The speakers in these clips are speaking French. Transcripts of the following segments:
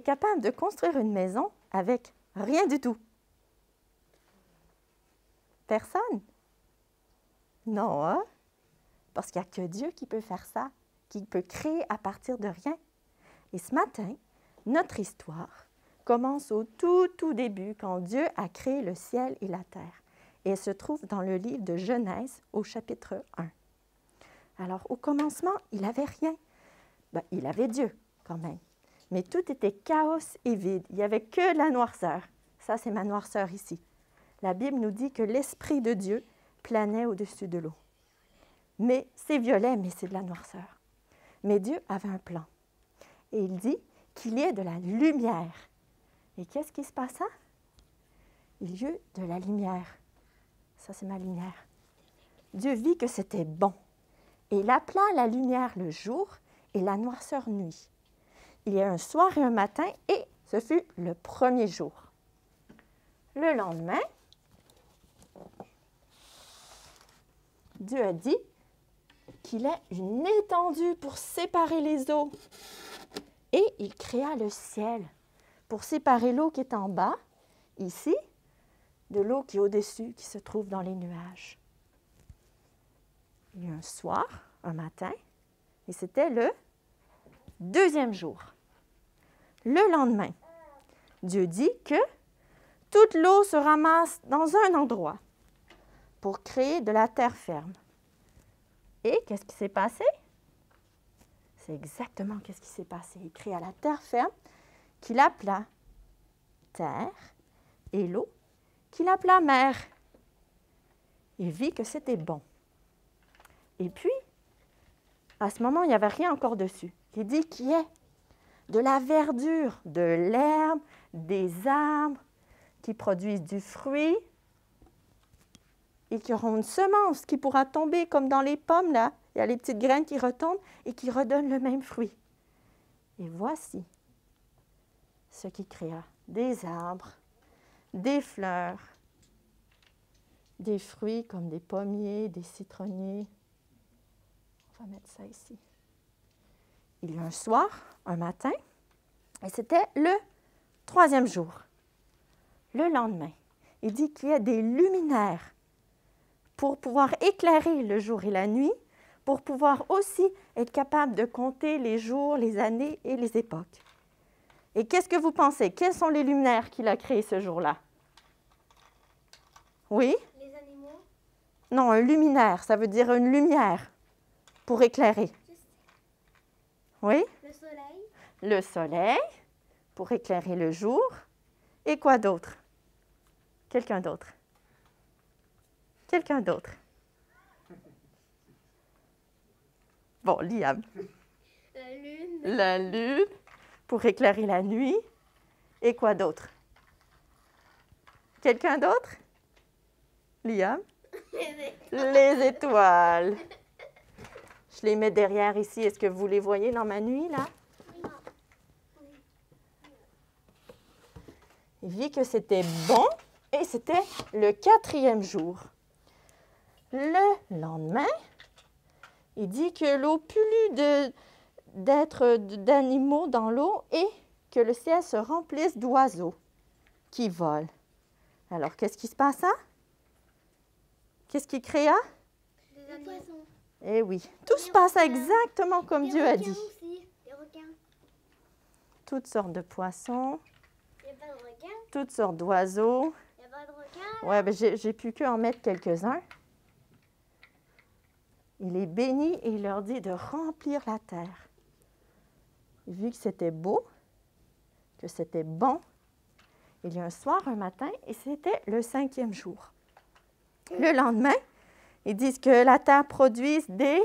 capable de construire une maison avec rien du tout? Personne? Non, hein? Parce qu'il n'y a que Dieu qui peut faire ça, qui peut créer à partir de rien. Et ce matin, notre histoire commence au tout début, quand Dieu a créé le ciel et la terre. Et elle se trouve dans le livre de Genèse, au chapitre 1. Alors, au commencement, il n'avait rien. Ben, il avait Dieu, quand même. Mais tout était chaos et vide. Il n'y avait que de la noirceur. Ça, c'est ma noirceur ici. La Bible nous dit que l'Esprit de Dieu planait au-dessus de l'eau. Mais c'est violet, mais c'est de la noirceur. Mais Dieu avait un plan. Et il dit qu'il y ait de la lumière. Et qu'est-ce qui se passa? Il y eut de la lumière. Ça, c'est ma lumière. Dieu vit que c'était bon. Et il appela la lumière le jour et la noirceur nuit. Il y a un soir et un matin, et ce fut le premier jour. Le lendemain, Dieu a dit qu'il ait une étendue pour séparer les eaux. Et il créa le ciel pour séparer l'eau qui est en bas, ici, de l'eau qui est au-dessus, qui se trouve dans les nuages. Il y a eu un soir, un matin, et c'était le deuxième jour. Le lendemain, Dieu dit que toute l'eau se ramasse dans un endroit pour créer de la terre ferme. Et qu'est-ce qui s'est passé? C'est exactement ce qui s'est passé. Il créa la terre ferme qu'il appela terre et l'eau qu'il appela mer. Il vit que c'était bon. Et puis, à ce moment, il n'y avait rien encore dessus. Il dit qu'il y ait de la verdure, de l'herbe, des arbres qui produisent du fruit et qui auront une semence qui pourra tomber comme dans les pommes, là. Il y a les petites graines qui retombent et qui redonnent le même fruit. Et voici ce qui créa des arbres, des fleurs, des fruits comme des pommiers, des citronniers. On va mettre ça ici. Il y a un soir, un matin, et c'était le troisième jour. Le lendemain, il dit qu'il y a des luminaires pour pouvoir éclairer le jour et la nuit, pour pouvoir aussi être capable de compter les jours, les années et les époques. Et qu'est-ce que vous pensez? Quels sont les luminaires qu'il a créés ce jour-là? Oui? Les animaux? Non, un luminaire, ça veut dire une lumière pour éclairer. Oui? Le soleil? Le soleil pour éclairer le jour. Et quoi d'autre? Quelqu'un d'autre? Quelqu'un d'autre? Bon, Liam. La lune? La lune pour éclairer la nuit. Et quoi d'autre? Quelqu'un d'autre? Liam? Les étoiles. Je les mets derrière ici. Est-ce que vous les voyez dans ma nuit, là? Non. Il vit que c'était bon et c'était le quatrième jour. Le lendemain, il dit que l'eau pollue d'êtres d'animaux dans l'eau et que le ciel se remplisse d'oiseaux qui volent. Alors, qu'est-ce qui se passa? Qu'est-ce qu'il créa? Des poissons. Eh oui, tout se passa exactement comme Dieu a dit. Aussi. Les requins. Toutes sortes de poissons, Il n'y a pas de requins? toutes sortes d'oiseaux. Il n'y a pas de requins? Ouais, ben j'ai pu qu'en mettre quelques-uns. Il les bénit et il leur dit de remplir la terre. Vu que c'était beau, que c'était bon, il y a un soir, un matin, et c'était le 5e jour. Le lendemain, ils disent que la terre produise des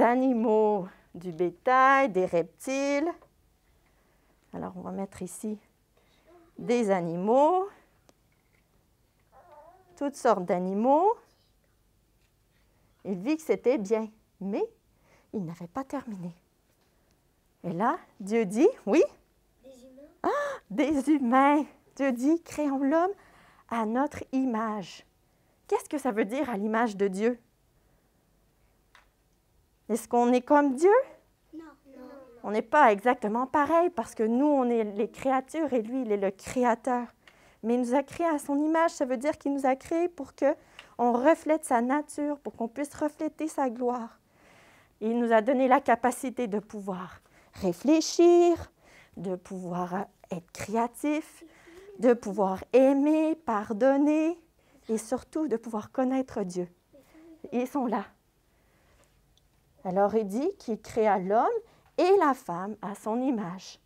animaux, du bétail, des reptiles. Alors, on va mettre ici des animaux, toutes sortes d'animaux. Il vit que c'était bien, mais il n'avait pas terminé. Et là, Dieu dit, oui? Des humains? Ah, des humains. Dieu dit, créons l'homme à notre image. Qu'est-ce que ça veut dire à l'image de Dieu? Est-ce qu'on est comme Dieu? Non. On n'est pas exactement pareil parce que nous, on est les créatures et lui, il est le créateur. Mais il nous a créés à son image, ça veut dire qu'il nous a créés pour qu'on reflète sa nature, pour qu'on puisse refléter sa gloire. Et il nous a donné la capacité de pouvoir réfléchir, de pouvoir être créatif, de pouvoir aimer, pardonner et surtout de pouvoir connaître Dieu. Et ils sont là. Alors il dit qu'il créa l'homme et la femme à son image.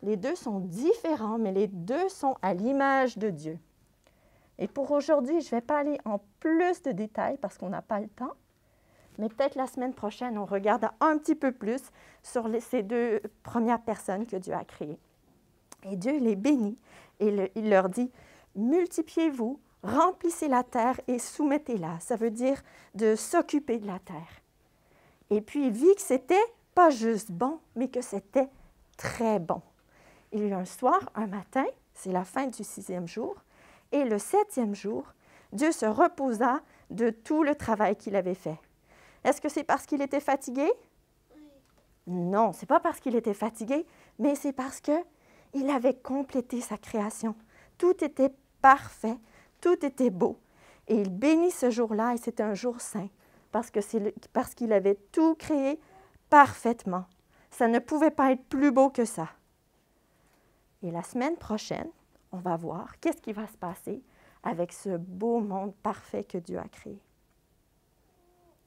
Les deux sont différents, mais les deux sont à l'image de Dieu. Et pour aujourd'hui, je ne vais pas aller en plus de détails parce qu'on n'a pas le temps, mais peut-être la semaine prochaine, on regarde un petit peu plus sur ces deux premières personnes que Dieu a créées. Et Dieu les bénit et il leur dit « Multipliez-vous, remplissez la terre et soumettez-la. » Ça veut dire de s'occuper de la terre. Et puis, il vit que c'était pas juste bon, mais que c'était très bon. Il y a eu un soir, un matin, c'est la fin du 6e jour, et le 7e jour, Dieu se reposa de tout le travail qu'il avait fait. Est-ce que c'est parce qu'il était fatigué? Non, ce n'est pas parce qu'il était fatigué, mais c'est parce qu'il avait complété sa création. Tout était parfait, tout était beau. Et il bénit ce jour-là, et c'était un jour saint, parce qu'il avait tout créé parfaitement. Ça ne pouvait pas être plus beau que ça. Et la semaine prochaine, on va voir qu'est-ce qui va se passer avec ce beau monde parfait que Dieu a créé.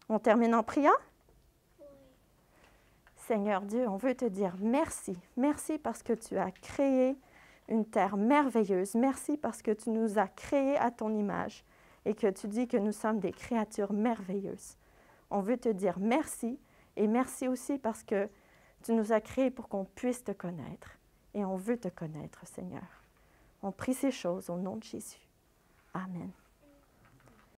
On termine en priant? Oui. Seigneur Dieu, on veut te dire merci. Merci parce que tu as créé une terre merveilleuse. Merci parce que tu nous as créés à ton image et que tu dis que nous sommes des créatures merveilleuses. On veut te dire merci et merci aussi parce que tu nous as créés pour qu'on puisse te connaître. Et on veut te connaître, Seigneur. On prie ces choses au nom de Jésus. Amen.